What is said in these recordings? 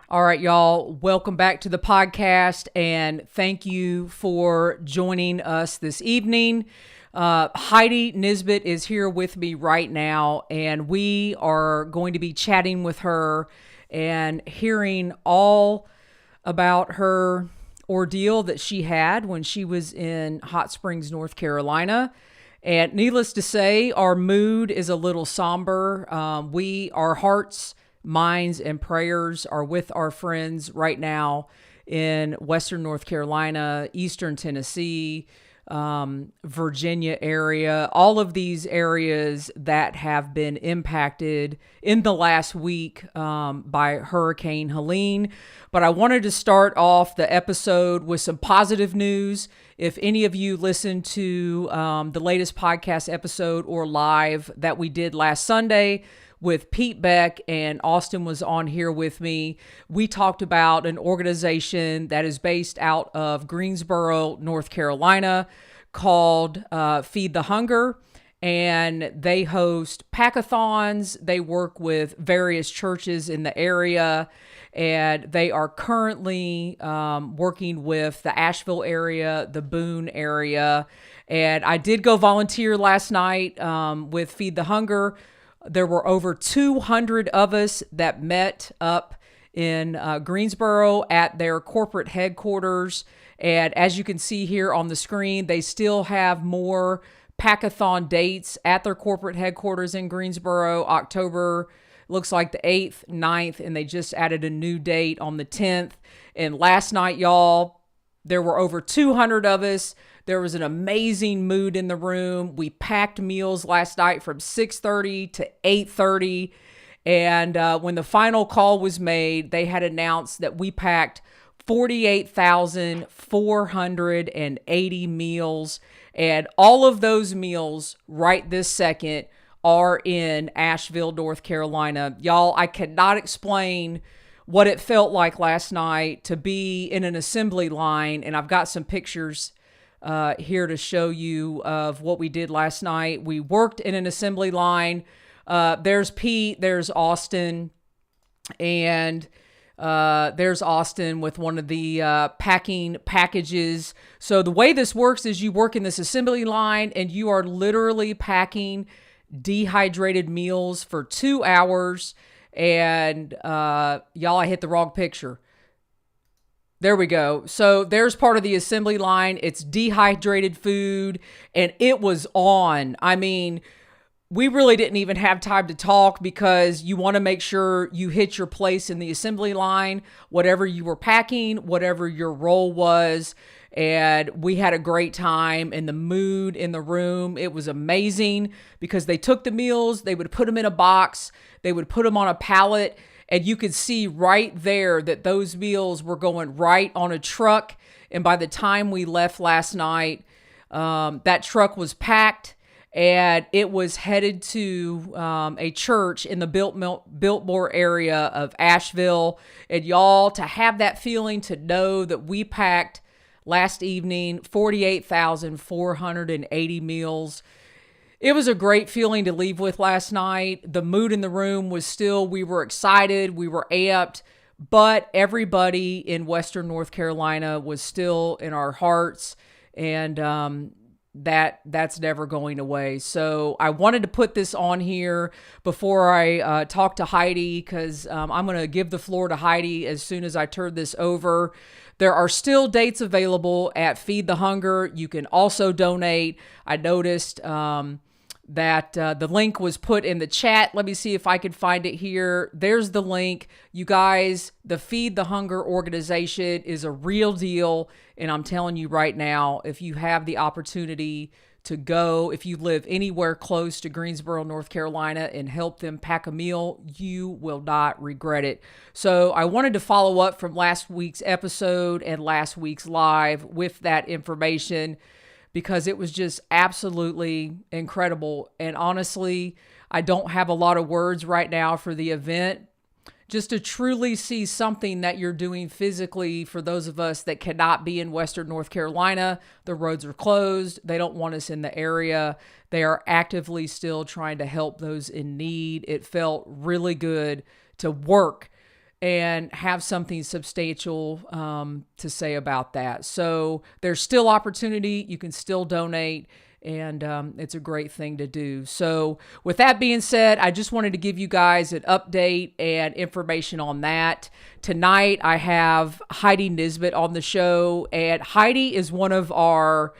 All right, y'all, welcome back to the podcast, and thank you for joining us this evening. Heidi Nisbett is here with me right now, and we are going to be chatting with her and hearing all about her ordeal that she had when she was in Hot Springs, North Carolina. And needless to say, our mood is a little somber. Our hearts, minds, and prayers are with our friends right now in Western North Carolina, Eastern Tennessee, Virginia area, all of these areas that have been impacted in the last week by Hurricane Helene. But I wanted to start off the episode with some positive news. If any of you listened to the latest podcast episode or live that we did last Sunday with Pete Beck, and Austin was on here with me, we talked about an organization that is based out of Greensboro, North Carolina, called Feed the Hunger. And they host pack-a-thons. They work with various churches in the area. And they are currently working with the Asheville area, the Boone area. And I did go volunteer last night with Feed the Hunger. There were over 200 of us that met up in Greensboro at their corporate headquarters. And as you can see here on the screen, they still have more pack-a-thon dates at their corporate headquarters in Greensboro. October looks like the 8th, 9th, and they just added a new date on the 10th. And last night, y'all, there were over 200 of us. There was an amazing mood in the room. We packed meals last night from 6:30 to 8:30. And when the final call was made, they had announced that we packed 48,480 meals. And all of those meals right this second are in Asheville, North Carolina. Y'all, I cannot explain what it felt like last night to be in an assembly line. And I've got some pictures here to show you of what we did last night. We worked in an assembly line. There's Pete, there's Austin, and there's Austin with one of the packing packages. So the way this works is you work in this assembly line and you are literally packing dehydrated meals for 2 hours. And y'all, I hit the wrong picture. There we go. So there's part of the assembly line. It's dehydrated food, and it was on. I mean, we really didn't even have time to talk because you want to make sure you hit your place in the assembly line, whatever you were packing, whatever your role was. And we had a great time, and the mood in the room, it was amazing because they took the meals, they would put them in a box, they would put them on a pallet, and you could see right there that those meals were going right on a truck. And by the time we left last night, that truck was packed and it was headed to a church in the Biltmore area of Asheville. And y'all, to have that feeling, to know that we packed last evening 48,480 meals. It was a great feeling to leave with last night. The mood in the room was still, we were excited, we were amped, but everybody in Western North Carolina was still in our hearts, and that's never going away. So I wanted to put this on here before I talk to Heidi, because I'm going to give the floor to Heidi as soon as I turn this over. There are still dates available at Feed the Hunger. You can also donate. I noticed that the link was put in the chat. Let me see if I can find it here. There's the link. You guys, the Feed the Hunger organization is a real deal. And I'm telling you right now, if you have the opportunity to go, if you live anywhere close to Greensboro, North Carolina, and help them pack a meal, you will not regret it. So I wanted to follow up from last week's episode and last week's live with that information, because it was just absolutely incredible. And honestly, I don't have a lot of words right now for the event. Just to truly see something that you're doing physically for those of us that cannot be in Western North Carolina. The roads are closed. They don't want us in the area. They are actively still trying to help those in need. It felt really good to work and have something substantial to say about that. So there's still opportunity. You can still donate, and it's a great thing to do. So with that being said, I just wanted to give you guys an update and information on that. Tonight, I have Heidi Nisbett on the show, and Heidi is one of our,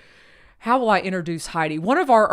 how will I introduce Heidi? One of our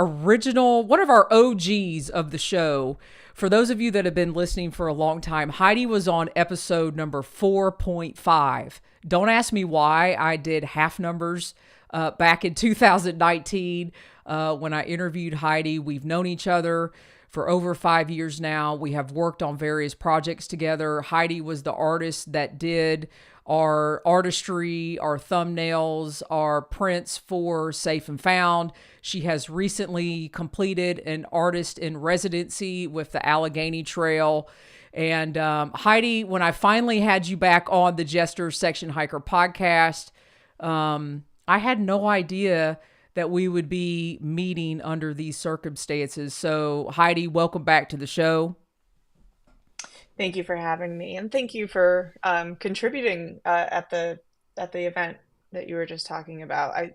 OGs of the show. For those of you that have been listening for a long time, Heidi was on episode number 4.5. Don't ask me why I did half numbers back in 2019 when I interviewed Heidi. We've known each other for over 5 years now. We have worked on various projects together. Heidi was the artist that did our artistry, our thumbnails, our prints for Safe and Found. She has recently completed an artist in residency with the Allegheny Trail. And Heidi, when I finally had you back on the Jester Section Hiker podcast, I had no idea that we would be meeting under these circumstances. So Heidi, welcome back to the show. Thank you for having me, and thank you for contributing at the event that you were just talking about. I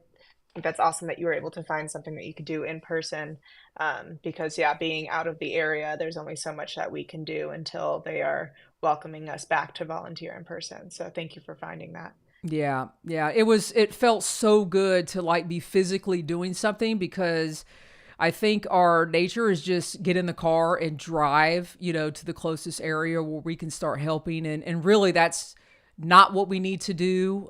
think that's awesome that you were able to find something that you could do in person, because yeah, being out of the area, there's only so much that we can do until they are welcoming us back to volunteer in person. So thank you for finding that. Yeah. Yeah. It felt so good to like be physically doing something, because I think our nature is just get in the car and drive, to the closest area where we can start helping. And really that's not what we need to do.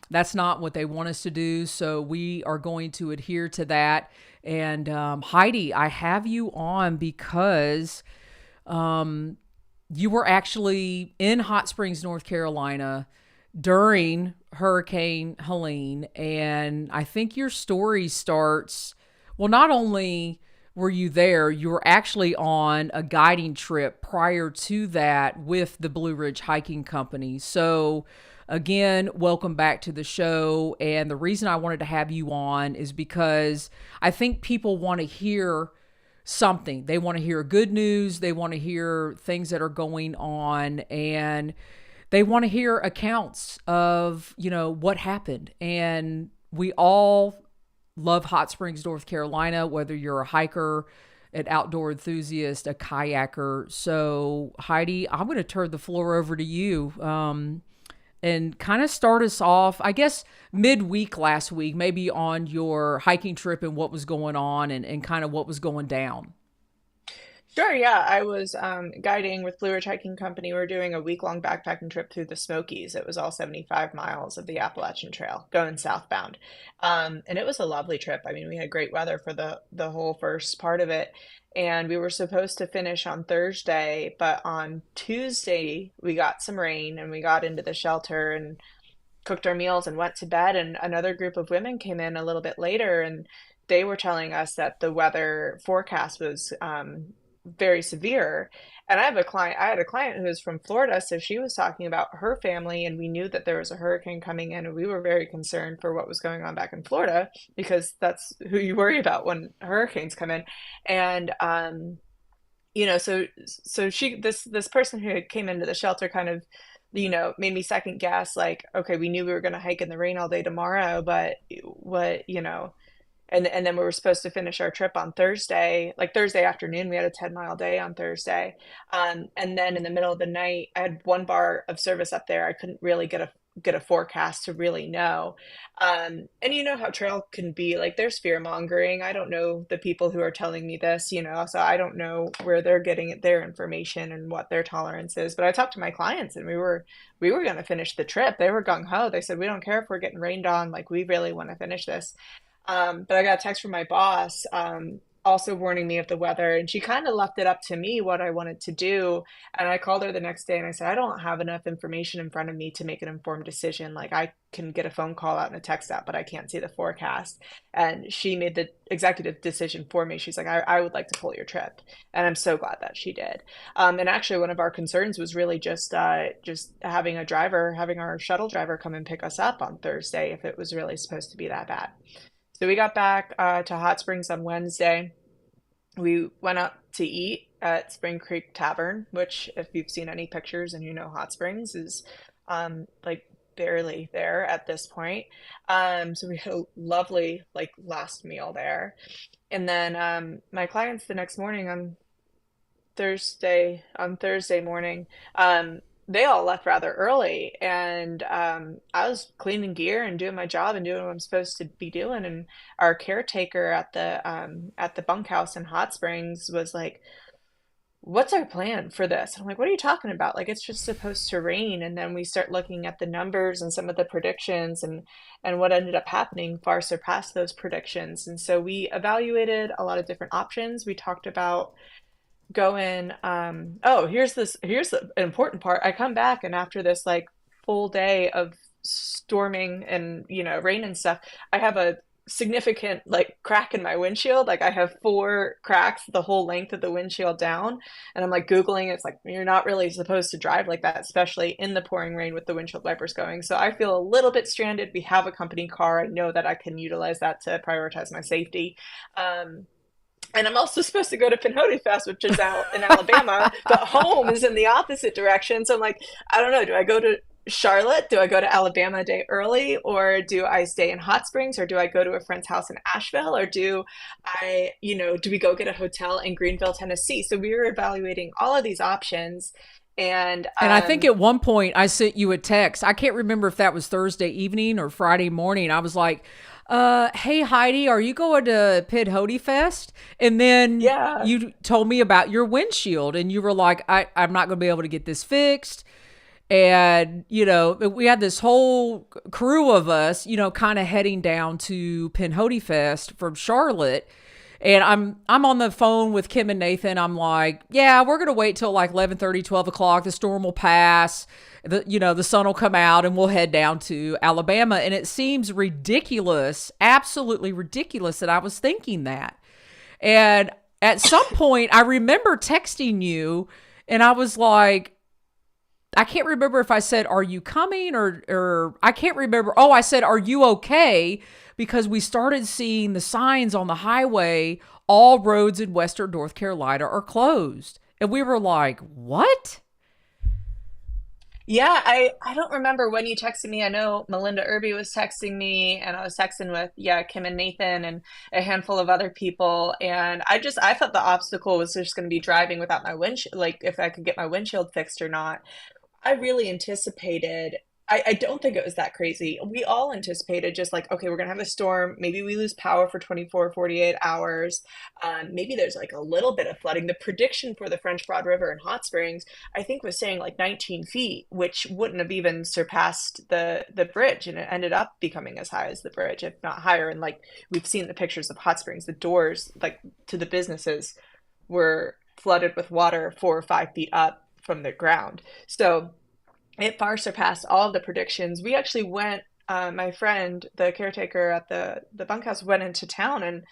That's not what they want us to do. So we are going to adhere to that. And Heidi, I have you on because you were actually in Hot Springs, North Carolina during Hurricane Helene. And I think your story starts, well, not only were you there, you were actually on a guiding trip prior to that with the Blue Ridge Hiking Company. So again, welcome back to the show. And the reason I wanted to have you on is because I think people want to hear something. They want to hear good news. They want to hear things that are going on, and they want to hear accounts of, what happened. And we all love Hot Springs, North Carolina, whether you're a hiker, an outdoor enthusiast, a kayaker. So Heidi, I'm going to turn the floor over to you and kind of start us off, I guess, midweek last week, maybe on your hiking trip and what was going on and kind of what was going down. Sure, yeah. I was guiding with Blue Ridge Hiking Company. We were doing a week-long backpacking trip through the Smokies. It was all 75 miles of the Appalachian Trail going southbound. And it was a lovely trip. I mean, we had great weather for the whole first part of it. And we were supposed to finish on Thursday, but on Tuesday we got some rain and we got into the shelter and cooked our meals and went to bed. And another group of women came in a little bit later, and they were telling us that the weather forecast was very severe. And I had a client who was from Florida, so she was talking about her family, and we knew that there was a hurricane coming in, and we were very concerned for what was going on back in Florida, because that's who you worry about when hurricanes come in. And so this person who came into the shelter kind of, made me second guess, like, okay, we knew we were going to hike in the rain all day tomorrow, but what, and then we were supposed to finish our trip on Thursday, like Thursday afternoon. We had a 10-mile day on Thursday. And then in the middle of the night, I had one bar of service up there. I couldn't really get a forecast to really know. And you know how trail can be, like, there's fear mongering. I don't know the people who are telling me this, so I don't know where they're getting their information and what their tolerance is. But I talked to my clients, and we were going to finish the trip. They were gung ho. They said, we don't care if we're getting rained on. Like, we really want to finish this. But I got a text from my boss, also warning me of the weather, and she kind of left it up to me what I wanted to do. And I called her the next day and I said, I don't have enough information in front of me to make an informed decision. Like, I can get a phone call out and a text out, but I can't see the forecast. And she made the executive decision for me. She's like, I would like to pull your trip. And I'm so glad that she did. And actually, one of our concerns was really just having our shuttle driver come and pick us up on Thursday if it was really supposed to be that bad. So we got back to Hot Springs on Wednesday. We went out to eat at Spring Creek Tavern, which, if you've seen any pictures and you know Hot Springs, is like barely there at this point. So we had a lovely like last meal there. And then my clients the next morning on Thursday morning, they all left rather early, and I was cleaning gear and doing my job and doing what I'm supposed to be doing. And our caretaker at the bunkhouse in Hot Springs was like, "What's our plan for this?" I'm like, "What are you talking about? Like, it's just supposed to rain." And then we start looking at the numbers and some of the predictions, and what ended up happening far surpassed those predictions. And so we evaluated a lot of different options. We talked about going oh, here's the important part. I come back, and after this like full day of storming and rain and stuff, I have a significant like crack in my windshield. Like, I have four cracks the whole length of the windshield down, and I'm like googling, it's like, you're not really supposed to drive like that, especially in the pouring rain with the windshield wipers going. So I feel a little bit stranded. We have a company car. I know that I can utilize that to prioritize my safety. And I'm also supposed to go to Pinhoti Fest, which is out in Alabama, but home is in the opposite direction. So I'm like, I don't know. Do I go to Charlotte? Do I go to Alabama a day early? Or do I stay in Hot Springs? Or do I go to a friend's house in Asheville? Or do we go get a hotel in Greenville, Tennessee? So we were evaluating all of these options. And And I think at one point I sent you a text. I can't remember if that was Thursday evening or Friday morning. I was like, hey, Heidi, are you going to Pinhoti Fest? And then yeah, you told me about your windshield, and you were like, I'm not going to be able to get this fixed. And, we had this whole crew of us, kind of heading down to Pinhoti Fest from Charlotte. And I'm on the phone with Kim and Nathan. I'm like, yeah, we're going to wait till like 11:30, 12 o'clock. The storm will pass. The sun will come out, and we'll head down to Alabama. And it seems ridiculous, absolutely ridiculous, that I was thinking that. And at some point, I remember texting you, and I was like, I can't remember if I said, "Are you coming?" or I can't remember. Oh, I said, "Are you okay?" Because we started seeing the signs on the highway, all roads in Western North Carolina are closed. And we were like, "What?" yeah, I don't remember when you texted me. I know Melinda Irby was texting me, and I was texting with, yeah, Kim and Nathan and a handful of other people. And I thought the obstacle was just going to be driving without my windshield, like if I could get my windshield fixed or not. I really anticipated, I don't think it was that crazy. We all anticipated just like, okay, we're gonna have a storm. Maybe we lose power for 24, 48 hours. Maybe there's like a little bit of flooding. The prediction for the French Broad River in Hot Springs, I think, was saying like 19 feet, which wouldn't have even surpassed the bridge. And it ended up becoming as high as the bridge, if not higher. And like, we've seen the pictures of Hot Springs, the doors like to the businesses were flooded with water 4 or 5 feet up from the ground. So it far surpassed all of the predictions. We actually went, my friend, the caretaker at the bunkhouse, went into town and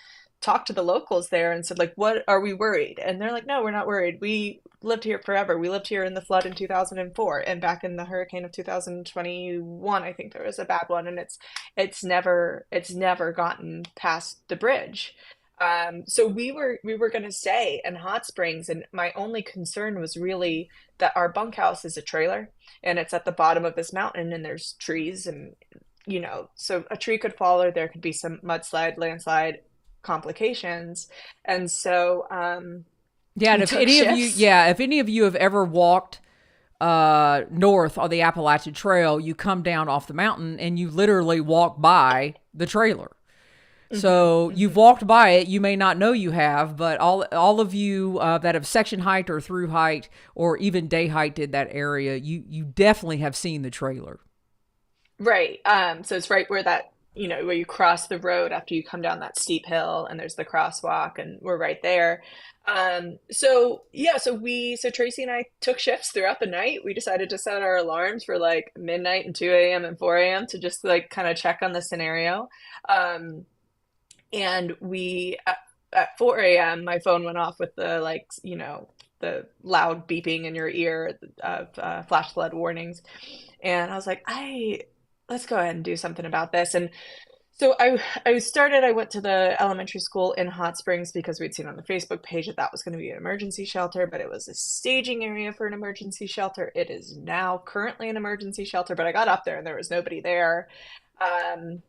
talked to the locals there and said, like, what are we worried? And they're like, no, we're not worried. We lived here forever. We lived here in the flood in 2004 and back in the hurricane of 2021. I think there was a bad one, and it's never gotten past the bridge. So we were gonna stay in Hot Springs, and my only concern was really that our bunkhouse is a trailer, and it's at the bottom of this mountain, and there's trees, and so a tree could fall, or there could be some mudslide, landslide complications. And so Yeah, and we took shifts. if any of you have ever walked north on the Appalachian Trail, you come down off the mountain and you literally walk by the trailer. Hmm. So you've Hmm. walked by it. You may not know you have, but all of you that have section hiked or through hiked or even day hiked in that area, you definitely have seen the trailer. Right. So it's right where where you cross the road after you come down that steep hill, and there's the crosswalk, and we're right there. So yeah, so Tracy and I took shifts throughout the night. We decided to set our alarms for like midnight and 2 a.m. and 4 a.m. to just like kind of check on the scenario. Um, and at 4 a.m., my phone went off with the like, the loud beeping in your ear of flash flood warnings. And I was like, let's go ahead and do something about this. And So I went to the elementary school in Hot Springs because we'd seen on the Facebook page that that was going to be an emergency shelter, but it was a staging area for an emergency shelter. It is now currently an emergency shelter, but I got up there and there was nobody there. Um,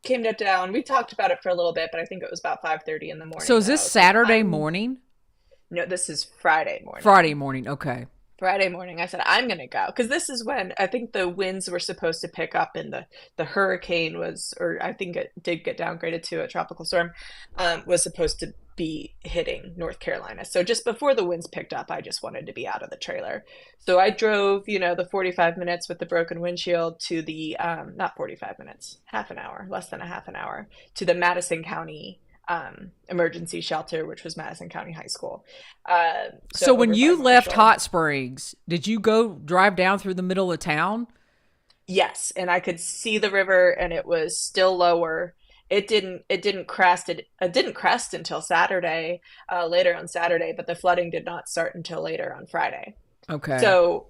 Came down. We talked about it for a little bit, but I think it was about 5:30 in the So morning is that this I was like, Saturday I'm morning? no, this is Friday Friday morning. morning. Okay. Friday morning, I said, I'm going to go. Because this is when I think the winds were supposed to pick up and the hurricane was, or I think it did get downgraded to a tropical storm, was supposed to be hitting North Carolina. So just before the winds picked up, I just wanted to be out of the trailer. So I drove, the 45 minutes with the broken windshield to the, not 45 minutes, half an hour, less than a half an hour, to the Madison County emergency shelter, which was Madison County High School. So So when over by you left Marshall. Hot Springs, did you go drive down through the middle of town? Yes, and I could see the river and it was still lower. It didn't crest until Saturday, later on Saturday, but the flooding did not start until later on Friday. Okay. So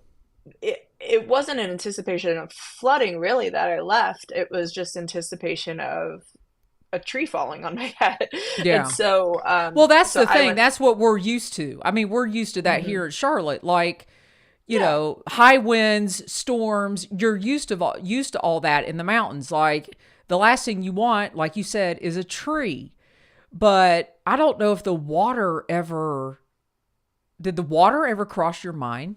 it wasn't an anticipation of flooding really that I left. It was just anticipation of a tree falling on my head. And Yeah. so Well, that's so the I thing. went. That's what we're used to. I mean, we're used to that Mhm. here at Charlotte. Like, Yeah. high winds, storms. You're used to all that in the mountains. Like the last thing you want, like you said, is a tree. But I don't know if the water ever cross your mind?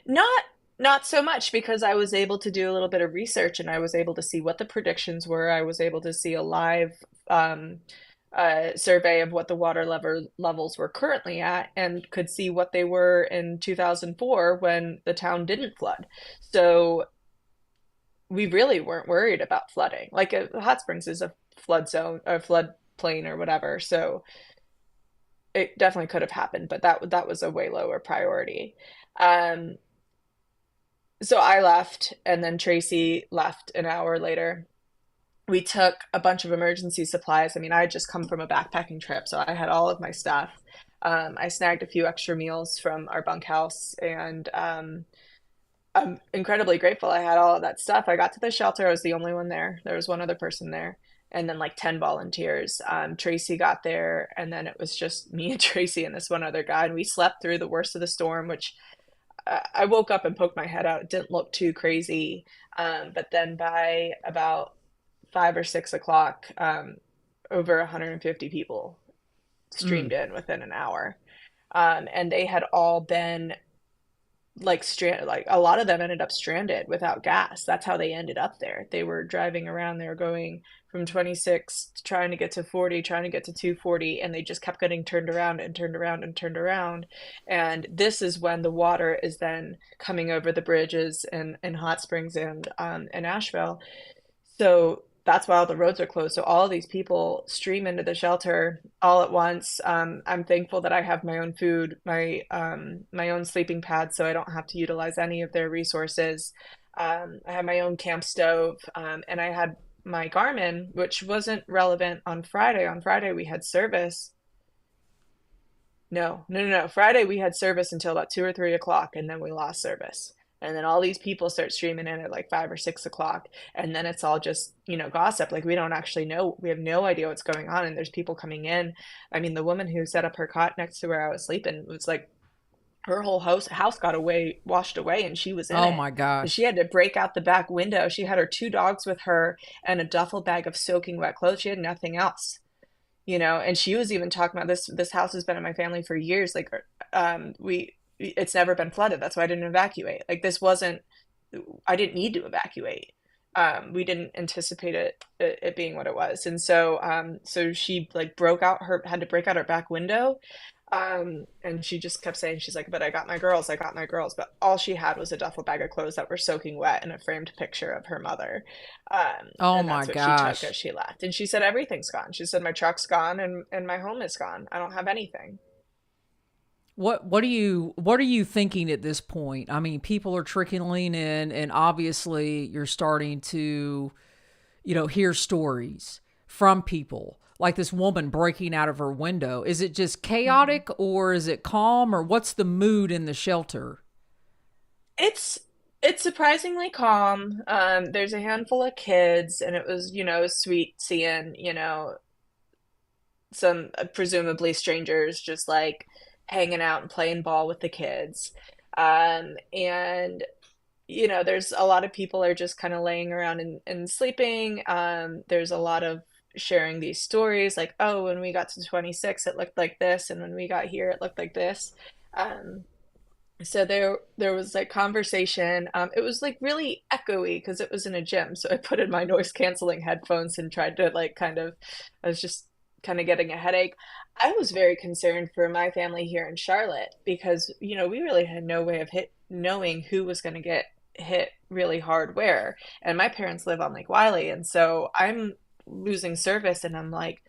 Not not so much because I was able to do a little bit of research and I was able to see what the predictions were. I was able to see a live survey of what the levels were currently at and could see what they were in 2004 when the town didn't flood. So we really weren't worried about flooding. Like Hot Springs is a flood zone or flood plain or whatever. So it definitely could have happened, but that was a way lower priority. Um, So I left, and then Tracy left an hour later. We took a bunch of emergency supplies. I mean, I had just come from a backpacking trip, so I had all of my stuff. I snagged a few extra meals from our bunkhouse, and I'm incredibly grateful I had all of that stuff. I got to the shelter. I was the only one there. There was one other person there, and then like 10 volunteers. Tracy got there, and then it was just me and Tracy and this one other guy, and we slept through the worst of the storm, which I woke up and poked my head out. It didn't look too crazy. But then by about 5 or 6 o'clock, over 150 people Mm. streamed in within an hour. And they had all been like strand like a lot of them ended up stranded without gas. That's how they ended up there. They were driving around, they were going from 26 trying to get to 40, trying to get to 240, and they just kept getting turned around and turned around and turned around. And this is when the water is then coming over the bridges in Hot Springs and in Asheville. So that's why all the roads are closed. So all of these people stream into the shelter all at once. I'm thankful that I have my own food, my own sleeping pad, so I don't have to utilize any of their resources. I have my own camp stove, and I had my Garmin, which wasn't relevant on Friday. On Friday we had service. No, no, no, no. Friday we had service until about 2 or 3 o'clock, and then we lost service. And then all these people start streaming in at like 5 or 6 o'clock, and then it's all just, gossip. Like we don't actually know. We have no idea what's going on, and there's people coming in. I mean, the woman who set up her cot next to where I was sleeping was like her whole house got washed away, and she was in Oh it. my So gosh. she had to break out the back window. She had her two dogs with her and a duffel bag of soaking wet clothes. She had nothing else, and she was even talking about this house has been in my family for years. Like we it's never been flooded. That's why I didn't evacuate. Like this wasn't I didn't need to evacuate. We didn't anticipate it being what it was. And so she like had to break out her back window. And she just kept saying, she's like, but I got my girls. But all she had was a duffel bag of clothes that were soaking wet and a framed picture of her mother. Oh And my that's what she took gosh. as she left. And she said, everything's gone. She said, my truck's gone and my home is gone. I don't have anything. What are you thinking at this point? I mean, people are trickling in, and obviously you're starting to, hear stories from people like this woman breaking out of her window. Is it just Mhm. chaotic, or is it calm, or what's the mood in the shelter? It's It's surprisingly calm. There's a handful of kids, and it was, sweet seeing, some presumably strangers just like hanging out and playing ball with the kids. And there's a lot of people are just kind of laying around and sleeping. There's a lot of sharing these stories like, oh, when we got to 26, it looked like this, and when we got here, it looked like this. Um, so there was like conversation. It was like really echoey because it was in a gym. So I put in my noise canceling headphones and tried to like I was just kind of getting a headache. I was very concerned for my family here in Charlotte because, we really had no way of knowing who was going to get hit really hard where. And my parents live on Lake Wiley, and so I'm losing service, and I'm like,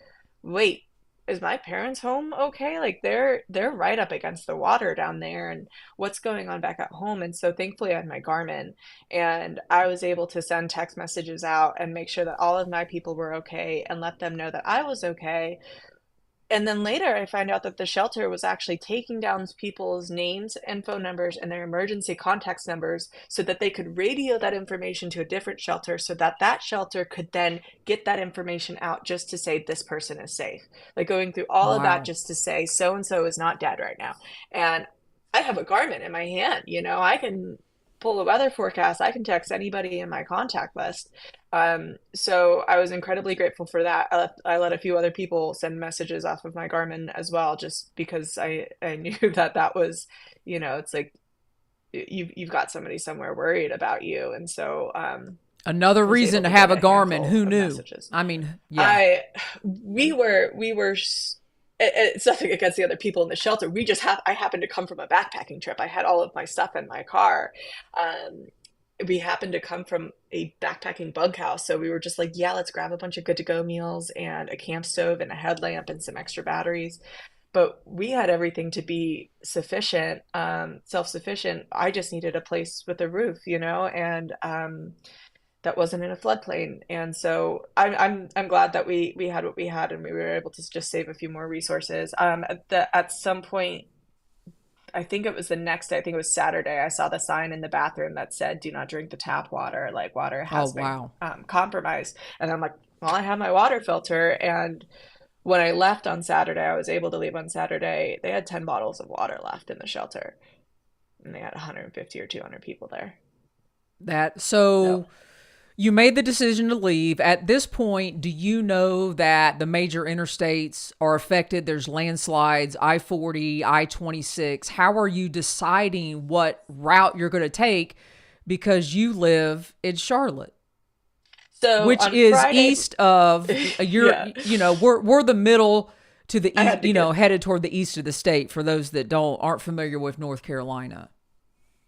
wait, is my parents home okay? Like they're right up against the water down there, and what's going on back at home? And so thankfully I had my Garmin, and I was able to send text messages out and make sure that all of my people were okay and let them know that I was okay. And then later, I find out that the shelter was actually taking down people's names and phone numbers and their emergency contacts numbers so that they could radio that information to a different shelter so that that shelter could then get that information out just to say this person is safe. Like going through all of that Wow. just to say so and so is not dead right now. And I have a Garmin in my hand, I can pull a weather forecast, I can text anybody in my contact list. So I was incredibly grateful for that. I let a few other people send messages off of my Garmin as well, just because I knew that was, it's like you've got somebody somewhere worried about you, and so Another was reason able to to have get a a Garmin. handful Who of knew? messages. I mean, yeah. I we were it's nothing against the other people in the shelter. I happened to come from a backpacking trip. I had all of my stuff in my car. Um, we happened to come from a backpacking bunkhouse, so we were just like, yeah, let's grab a bunch of good to go meals and a camp stove and a headlamp and some extra batteries. But we had everything to be sufficient, self-sufficient. I just needed a place with a roof, and that wasn't in a floodplain. And so I'm glad that we had what we had, and we were able to just save a few more resources. At some point, I think it was the next day, I think it was Saturday, I saw the sign in the bathroom that said, "Do not drink the tap water. Like water Oh, has been wow. compromised." And I'm like, well, I have my water filter. And when I left on Saturday, I was able to leave on Saturday. They had 10 bottles of water left in the shelter, and they had 150 or 200 people there. That So so you made the decision to leave. At this point, do you know that the major interstates are affected? There's landslides, I-40, I-26. How are you deciding what route you're going to take because you live in Charlotte, so which on is Friday, east of yeah, we're the middle to the I east, had to get headed toward the east of the state for those that don't aren't familiar with North Carolina.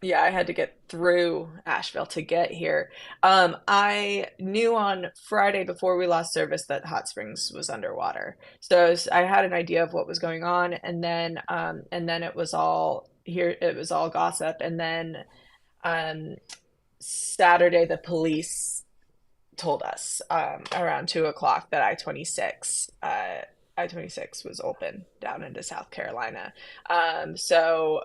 Yeah, I had to get through Asheville to get here. I knew on Friday before we lost service that Hot Springs was underwater. So I had an idea of what was going on, and then it was all here, it was all gossip. And then um Saturday the police told us around 2 o'clock that I-26 was open down into South Carolina. So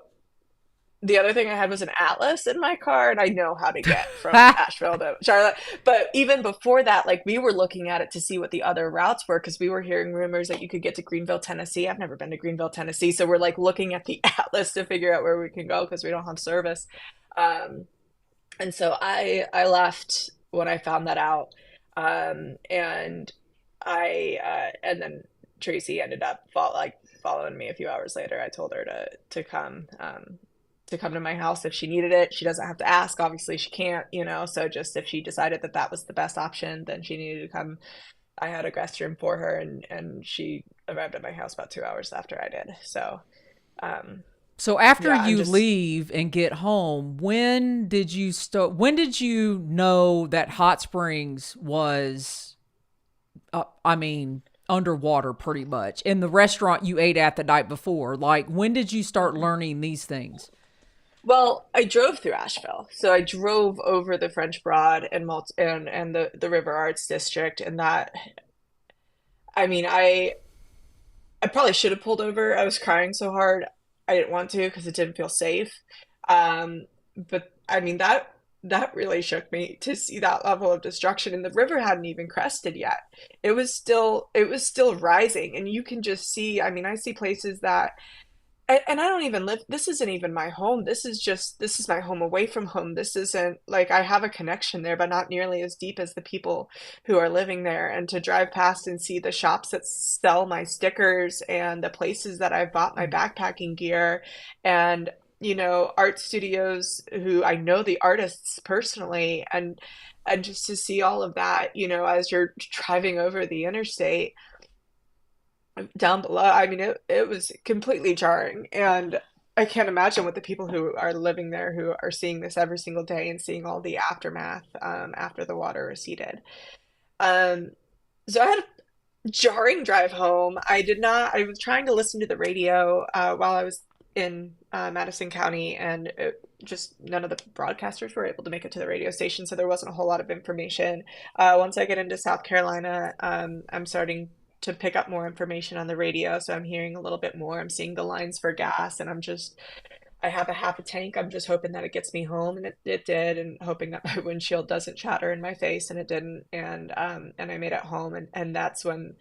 the other thing I had was an atlas in my car, and I know how to get from Asheville to Charlotte. But even before that, like we were looking at it to see what the other routes were because we were hearing rumors that you could get to Greenville, Tennessee. I've never been to Greenville, Tennessee, so we're like looking at the atlas to figure out where we can go because we don't have service. Um, and so I left when I found that out, and and then Tracy ended up following me a few hours later. I told her to come to my house if she needed it. She doesn't have to ask. Obviously, she can't, So just if she decided that that was the best option, then she needed to come. I had a guest room for her, and she arrived at my house about 2 hours after I did. So, um, So after yeah, I'm you just leave and get home, when did you know that Hot Springs was I mean underwater pretty much in the restaurant you ate at the night before? Like when did you start learning these things? well, I drove through Asheville, so I drove over the French Broad and the River Arts District, and that I mean, I probably should have pulled over. I was crying so hard. I didn't want to because it didn't feel safe. But I mean that. that really shook me to see that level of destruction. And the river hadn't even crested yet. It was still rising. And you can just see, I mean, I see places that, and I don't even live, this isn't even my home. This is my home away from home. This isn't like I have a connection there, but not nearly as deep as the people who are living there. And to drive past and see the shops that sell my stickers and the places that I've bought my backpacking gear and, art studios who I know the artists personally and just to see all of that, as you're driving over the interstate down below. I mean, it was completely jarring. And I can't imagine what the people who are living there who are seeing this every single day and seeing all the aftermath after the water receded. Um, so I had a jarring drive home. I was trying to listen to the radio while I was in Madison County, and just none of the broadcasters were able to make it to the radio station, so there wasn't a whole lot of information. Once I get into South Carolina, I'm starting to pick up more information on the radio, so I'm hearing a little bit more. I'm seeing the lines for gas, and I have a half a tank. I'm just hoping that it gets me home, and it did, and hoping that my windshield doesn't shatter in my face, and it didn't. And I made it home, and that's when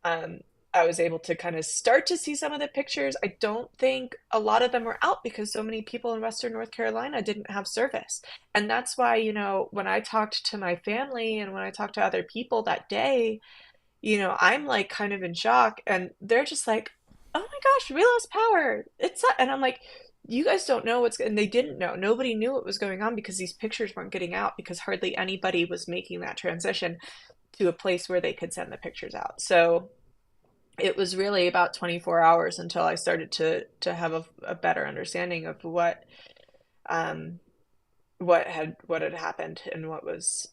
um, I was able to kind of start to see some of the pictures. I don't think a lot of them were out because so many people in Western North Carolina didn't have service. And that's why, when I talked to my family and when I talked to other people that day, I'm like kind of in shock and they're just like, "Oh my gosh, we lost power. And I'm like, you guys don't know and they didn't know. Nobody knew what was going on because these pictures weren't getting out because hardly anybody was making that transition to a place where they could send the pictures out. So it was really about 24 hours until I started to have a better understanding of um what had happened and what was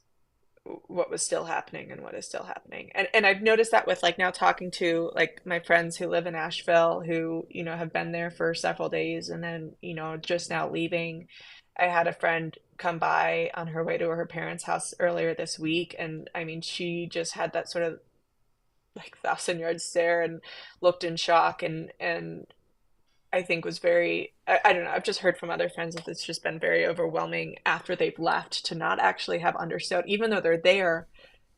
still happening and what is still happening. And I've noticed that with like now talking to like my friends who live in Asheville who, have been there for several days and then, just now leaving. I had a friend come by on her way to her parents' house earlier this week, and I mean, she just had that sort of like 1,000 yard stare and looked in shock and I think was very, I don't know, I've just heard from other friends that it's just been very overwhelming after they've left to not actually have understood, even though they're there,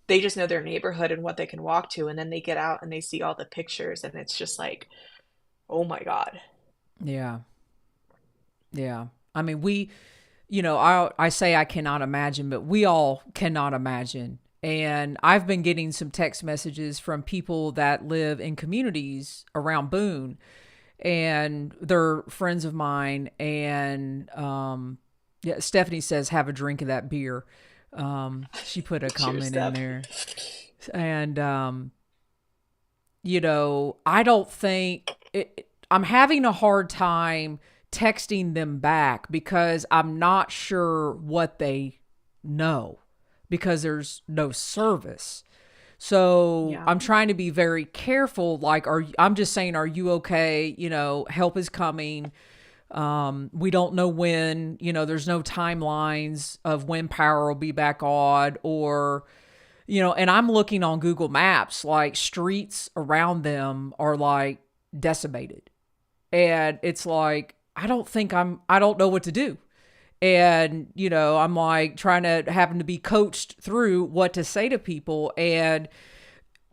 they just know their neighborhood and what they can walk to. And then they get out and they see all the pictures and it's just like, oh my God. Yeah. Yeah. I mean, I say I cannot imagine, but we all cannot imagine. And I've been getting some text messages from people that live in communities around Boone and they're friends of mine. And yeah, Stephanie says, have a drink of that beer. She put a comment in there. And, I don't think I'm having a hard time texting them back because I'm not sure what they know because there's no service. So Yeah. I'm trying to be very careful. Like, I'm just saying, are you okay? Help is coming. We don't know when, there's no timelines of when power will be back on or, and I'm looking on Google Maps, like streets around them are like decimated. And it's like, I don't know what to do. And, I'm like having to be coached through what to say to people. And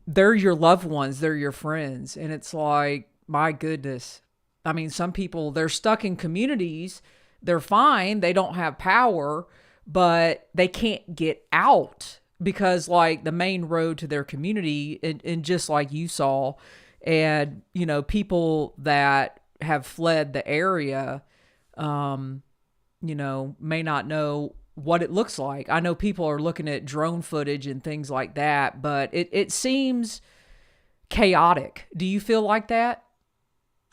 they're your loved ones. They're your friends. And it's like, my goodness. I mean, some people, they're stuck in communities. They're fine. They don't have power, but they can't get out because like the main road to their community and just like you saw and, people that have fled the area, may not know what it looks like. I know people are looking at drone footage and things like that, but it seems chaotic. Do you feel like that?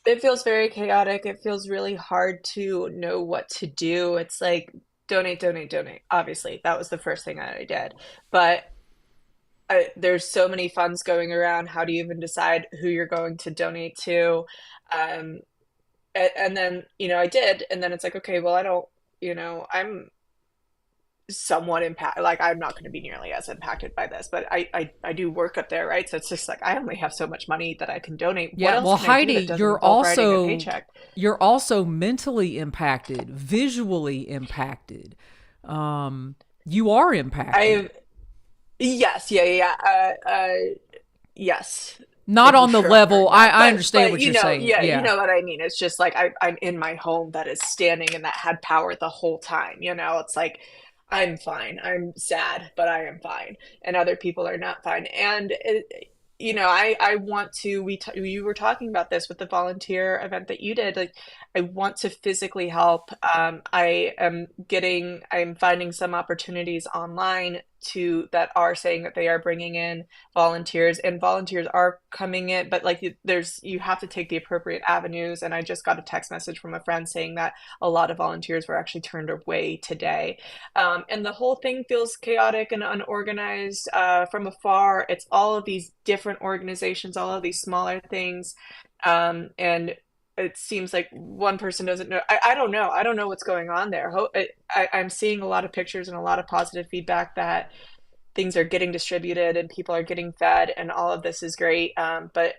It feels very chaotic. It feels really hard to know what to do. It's like donate, donate, donate. Obviously, that was the first thing that I did. But there's so many funds going around. How do you even decide who you're going to donate to? Um, and then, I did. And then it's like, okay, well, I don't, I'm somewhat impact like I'm not going to be nearly as impacted by this, but I do work up there, right? So it's just like I only have so much money that I can donate. Yeah, What well, else can I do Heidi, that doesn't involve writing a paycheck? you're also mentally impacted, visually impacted. You are impacted. I yes, yeah, yeah, yes, Not for on the sure I've level. heard that. I understand But what you're saying. yeah, you Yeah. know what I mean. It's just like I'm in my home that is standing and that had power the whole time. It's like I'm fine. I'm sad, but I am fine, and other people are not fine. And I want to. You were talking about this with the volunteer event that you did. Like, I want to physically help. I'm finding some opportunities online to that are saying that they are bringing in volunteers, and volunteers are coming in, but like you have to take the appropriate avenues. And I just got a text message from a friend saying that a lot of volunteers were actually turned away today. And the whole thing feels chaotic and unorganized from afar. It's all of these different organizations, all of these smaller things. And it seems like one person doesn't know. I don't know. I don't know what's going on there. I'm seeing a lot of pictures and a lot of positive feedback that things are getting distributed and people are getting fed, and all of this is great. But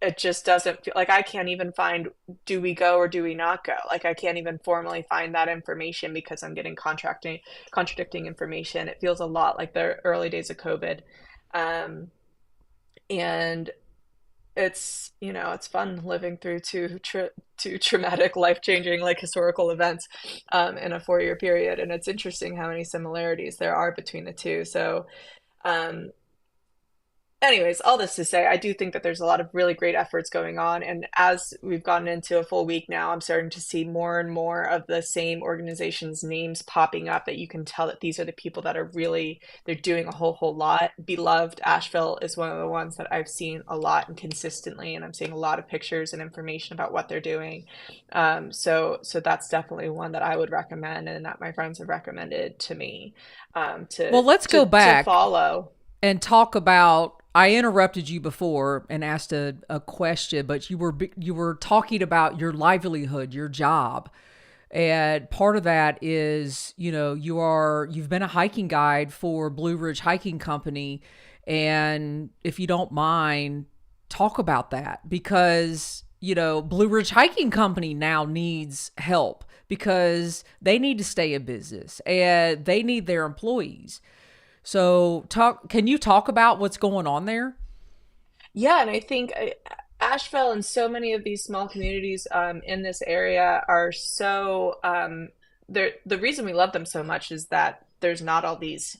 it just doesn't feel like I can't even find, do we go or do we not go? Like, I can't even formally find that information because I'm getting contradicting information. It feels a lot like the early days of COVID. Um, and it's fun living through two traumatic, life-changing, like, historical events in a 4-year period, and it's interesting how many similarities there are between the two. So um, anyways, all this to say, I do think that there's a lot of really great efforts going on. And as we've gotten into a full week now, I'm starting to see more and more of the same organizations' names popping up, that you can tell that these are the people that are really, they're doing a whole lot. Beloved Asheville is one of the ones that I've seen a lot and consistently, and I'm seeing a lot of pictures and information about what they're doing. So that's definitely one that I would recommend, and that my friends have recommended to me, Well, let's go to back follow. and talk about. I interrupted you before and asked a question, but you were talking about your livelihood, your job. And part of that is, you've been a hiking guide for Blue Ridge Hiking Company. And if you don't mind, talk about that, because, Blue Ridge Hiking Company now needs help because they need to stay in business and they need their employees. So can you talk about what's going on there? Yeah, and I think Asheville and so many of these small communities in this area are so the reason we love them so much is that there's not all these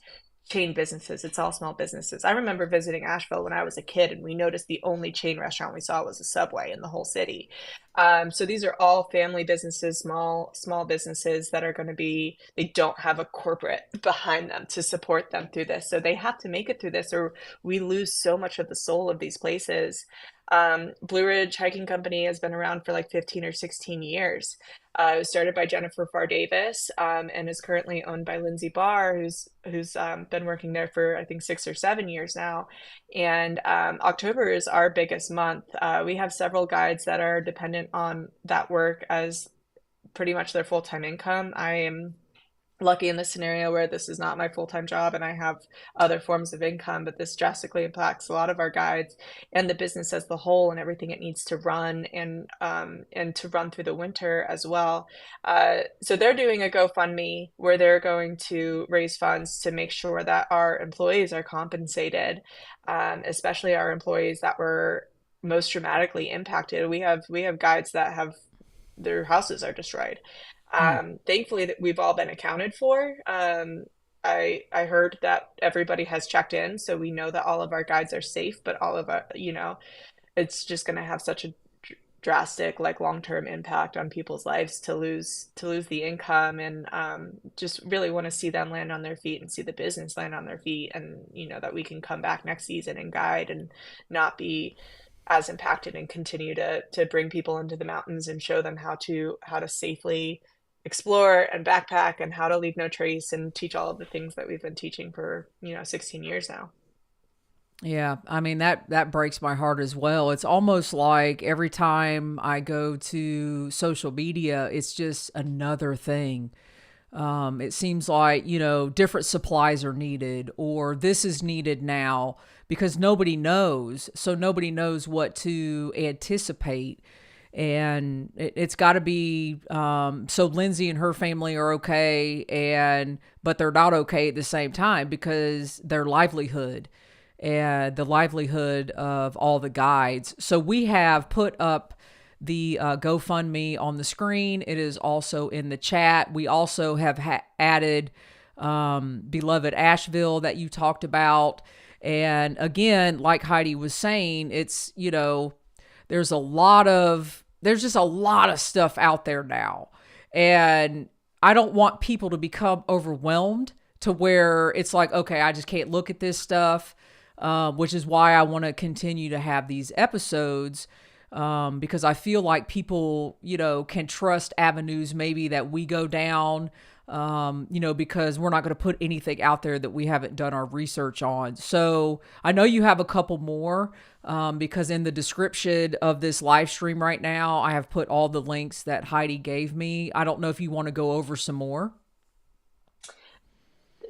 chain businesses. It's all small businesses. I remember visiting Asheville when I was a kid, and we noticed the only chain restaurant we saw was a Subway in the whole city. So these are all family businesses, small businesses that are going to be, they don't have a corporate behind them to support them through this. So they have to make it through this, or we lose so much of the soul of these places. Blue Ridge Hiking Company has been around for like 15 or 16 years. It was started by Jennifer Farr Davis, and is currently owned by Lindsay Barr, who's been working there for, I think, 6 or 7 years now. And October is our biggest month. We have several guides that are dependent on that work as pretty much their full-time income. I am lucky in this scenario where this is not my full-time job and I have other forms of income, but this drastically impacts a lot of our guides and the business as the whole and everything it needs to run, and to run through the winter as well. So they're doing a GoFundMe where they're going to raise funds to make sure that our employees are compensated, especially our employees that were most dramatically impacted. We have guides that have their houses are destroyed. Mm. Thankfully, that we've all been accounted for. I heard that everybody has checked in, so we know that all of our guides are safe. But all of our, it's just going to have such a drastic, like, long-term impact on people's lives to lose the income, and just really want to see them land on their feet and see the business land on their feet, and that we can come back next season and guide and not be as impacted, and continue to bring people into the mountains and show them how to safely explore and backpack, and how to leave no trace, and teach all of the things that we've been teaching for 16 years now. Yeah, I mean that breaks my heart as well. It's almost like every time I go to social media, it's just another thing. It seems like, different supplies are needed, or this is needed now, because nobody knows. So nobody knows what to anticipate. and it's got to be so Lindsay and her family are okay, and but they're not okay at the same time because their livelihood and the livelihood of all the guides. So we have put up the GoFundMe on the screen. It is also in the chat. We also have added beloved Asheville that you talked about. And again, like Heidi was saying, it's, there's just a lot of stuff out there now. And I don't want people to become overwhelmed to where it's like, okay, I just can't look at this stuff, which is why I want to continue to have these episodes, because I feel like people, can trust avenues maybe that we go down, because we're not going to put anything out there that we haven't done our research on. So I know you have a couple more, because in the description of this live stream right now, I have put all the links that Heidi gave me. I don't know if you want to go over some more.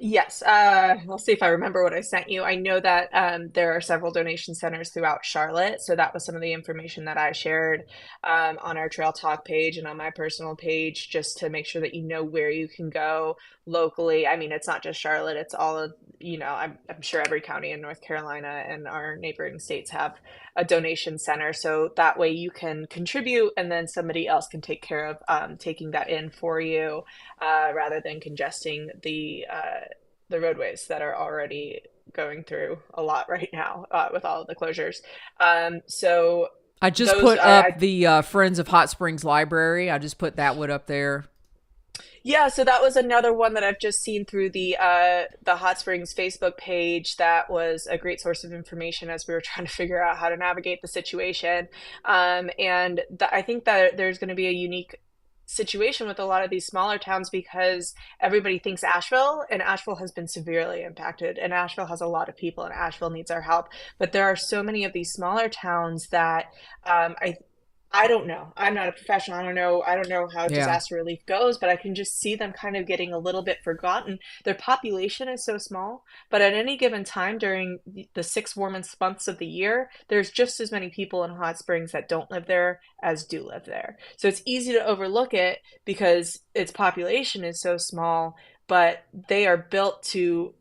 Yes, I'll see if I remember what I sent you. I know that there are several donation centers throughout Charlotte, so that was some of the information that I shared on our Trail Talk page and on my personal page, just to make sure that you know where you can go locally. I mean, it's not just Charlotte; it's all of, I'm sure every county in North Carolina and our neighboring states have a donation center, so that way you can contribute, and then somebody else can take care of taking that in for you, rather than congesting the roadways that are already going through a lot right now, with all of the closures. So I just put up the Friends of Hot Springs Library. I just put that one up there. Yeah, so that was another one that I've just seen through the Hot Springs Facebook page. That was a great source of information as we were trying to figure out how to navigate the situation. And I think that there's going to be a unique situation with a lot of these smaller towns because everybody thinks Asheville, and Asheville has been severely impacted, and Asheville has a lot of people, and Asheville needs our help. But there are so many of these smaller towns that I don't know. I'm not a professional. I don't know how Yeah. disaster relief goes, but I can just see them kind of getting a little bit forgotten. Their population is so small, but at any given time during the 6 warmest months of the year, there's just as many people in Hot Springs that don't live there as do live there. So it's easy to overlook it because its population is so small, but they are built to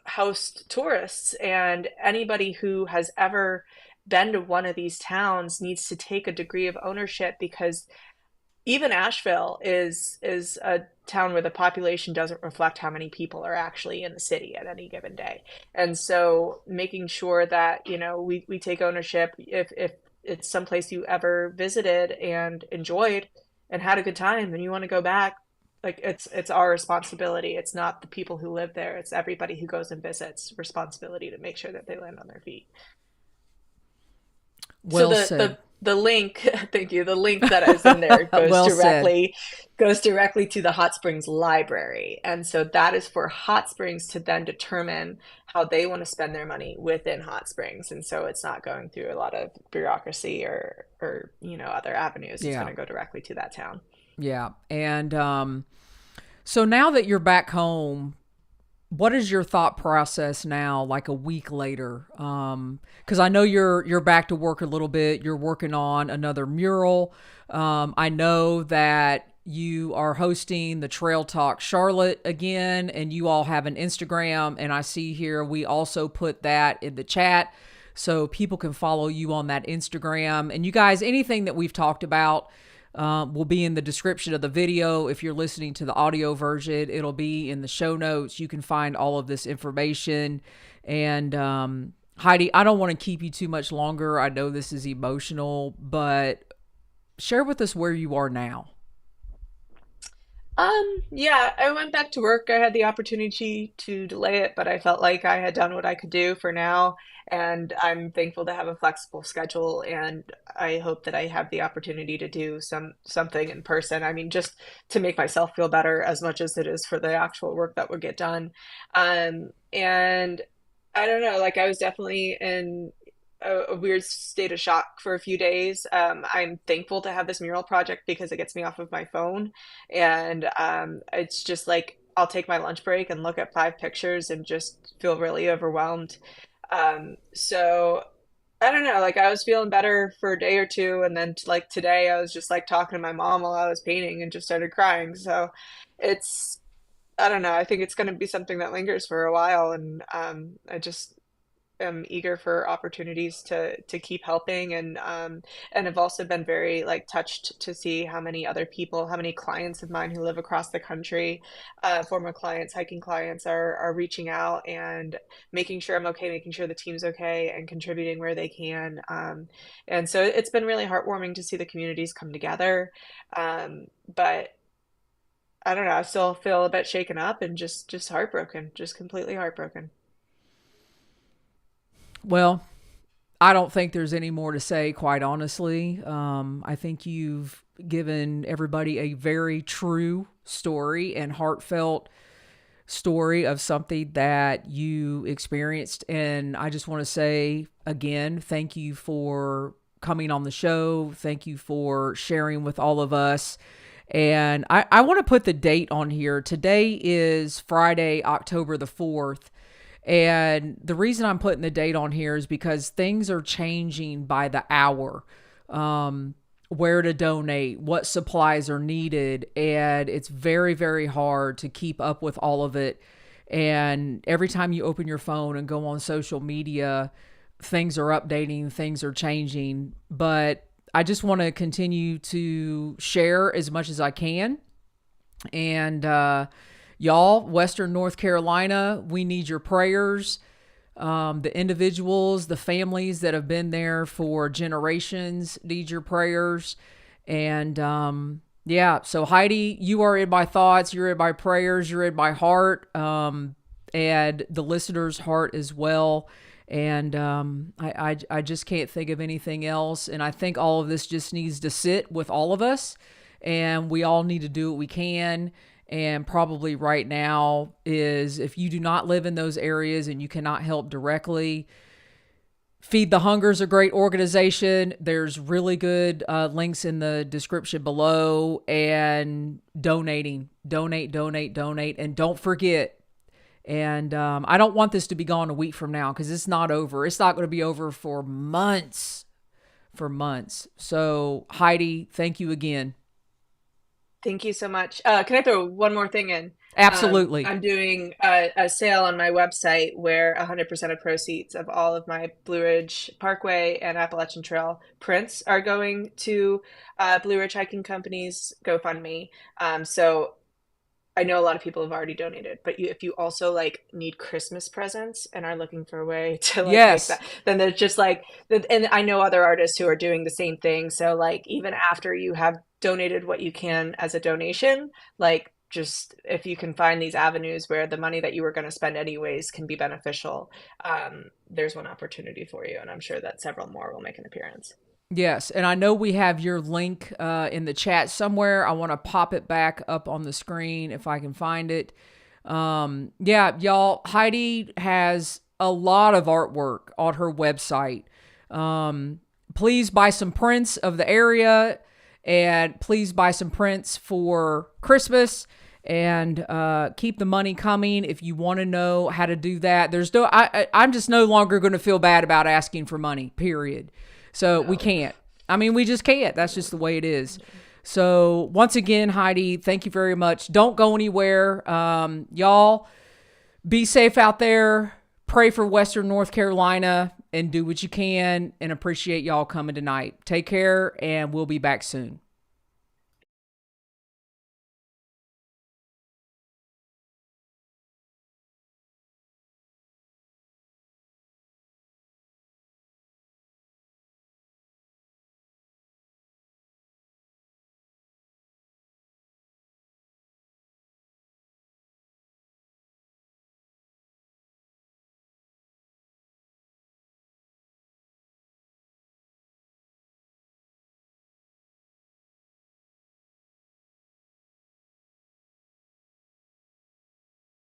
host tourists, and anybody who has ever been to one of these towns needs to take a degree of ownership, because even Asheville is a town where the population doesn't reflect how many people are actually in the city at any given day. And so making sure that, we take ownership. If it's someplace you ever visited and enjoyed and had a good time and you want to go back, like it's our responsibility. It's not the people who live there. It's everybody who goes and visits responsibility to make sure that they land on their feet. So Well said. the link, thank you. The link that is in there goes Well said. directly to the Hot Springs Library. And so that is for Hot Springs to then determine how they want to spend their money within Hot Springs. And so it's not going through a lot of bureaucracy or other avenues. It's going Yeah. to go directly to that town. Yeah. And so now that you're back home, what is your thought process now, like a week later? Because I know you're back to work a little bit. You're working on another mural. I know that you are hosting the Trail Talk Charlotte again, and you all have an Instagram. And I see here we also put that in the chat, so people can follow you on that Instagram. And you guys, anything that we've talked about will be in the description of the video. If you're listening to the audio version, it'll be in the show notes. You can find all of this information. And Heidi, I don't want to keep you too much longer. I know this is emotional, but share with us where you are now. Yeah, I went back to work. I had the opportunity to delay it, but I felt like I had done what I could do for now, and I'm thankful to have a flexible schedule, and I hope that I have the opportunity to do something in person. I mean, just to make myself feel better as much as it is for the actual work that would get done. And I don't know, like I was definitely in a weird state of shock for a few days. I'm thankful to have this mural project because it gets me off of my phone. And it's just like I'll take my lunch break and look at 5 pictures and just feel really overwhelmed. So I don't know, like I was feeling better for a day or two, and then like today I was just like talking to my mom while I was painting and just started crying. So it's, I don't know, I think it's going to be something that lingers for a while, and I just am eager for opportunities to keep helping, and have also been very like touched to see how many other people, how many clients of mine who live across the country, former clients, hiking clients, are reaching out and making sure I'm okay, making sure the team's okay, and contributing where they can. And so it's been really heartwarming to see the communities come together. But I don't know, I still feel a bit shaken up and just heartbroken, just completely heartbroken. Well, I don't think there's any more to say, quite honestly. I think you've given everybody a very true story and heartfelt story of something that you experienced. And I just want to say again, thank you for coming on the show. Thank you for sharing with all of us. And I want to put the date on here. Today is Friday, October the 4th. And the reason I'm putting the date on here is because things are changing by the hour. Where to donate, what supplies are needed, and it's very, very hard to keep up with all of it. And every time you open your phone and go on social media, things are updating, things are changing. But I just want to continue to share as much as I can. And y'all, Western North Carolina, we need your prayers. The individuals, the families that have been there for generations need your prayers. And yeah, so Heidi, you are in my thoughts, you're in my prayers, you're in my heart, and the listener's heart as well. And I just can't think of anything else. And I think all of this just needs to sit with all of us, and we all need to do what we can. And probably right now is, if you do not live in those areas and you cannot help directly, Feed the Hunger is a great organization. There's really good links in the description below. And donate, donate. And don't forget. And I don't want this to be gone a week from now, because it's not over. It's not going to be over for months. So Heidi, thank you again. Thank you so much. Can I throw one more thing in? Absolutely. I'm doing a sale on my website where 100% of proceeds of all of my Blue Ridge Parkway and Appalachian Trail prints are going to Blue Ridge Hiking Company's GoFundMe. So I know a lot of people have already donated, but if you also like need Christmas presents and are looking for a way to like make Yes. that, then there's just like, and I know other artists who are doing the same thing. So like, even after you have donated what you can as a donation, like just if you can find these avenues where the money that you were going to spend anyways can be beneficial, there's one opportunity for you. And I'm sure that several more will make an appearance. Yes, and I know we have your link in the chat somewhere. I want to pop it back up on the screen if I can find it. Yeah, y'all, Heidi has a lot of artwork on her website. Please buy some prints of the area, and please buy some prints for Christmas, and keep the money coming. If you want to know how to do that, I'm just no longer going to feel bad about asking for money, period. So we can't. I mean, we just can't. That's just the way it is. So once again, Heidi, thank you very much. Don't go anywhere. Y'all, be safe out there. Pray for Western North Carolina and do what you can, and appreciate y'all coming tonight. Take care, and we'll be back soon.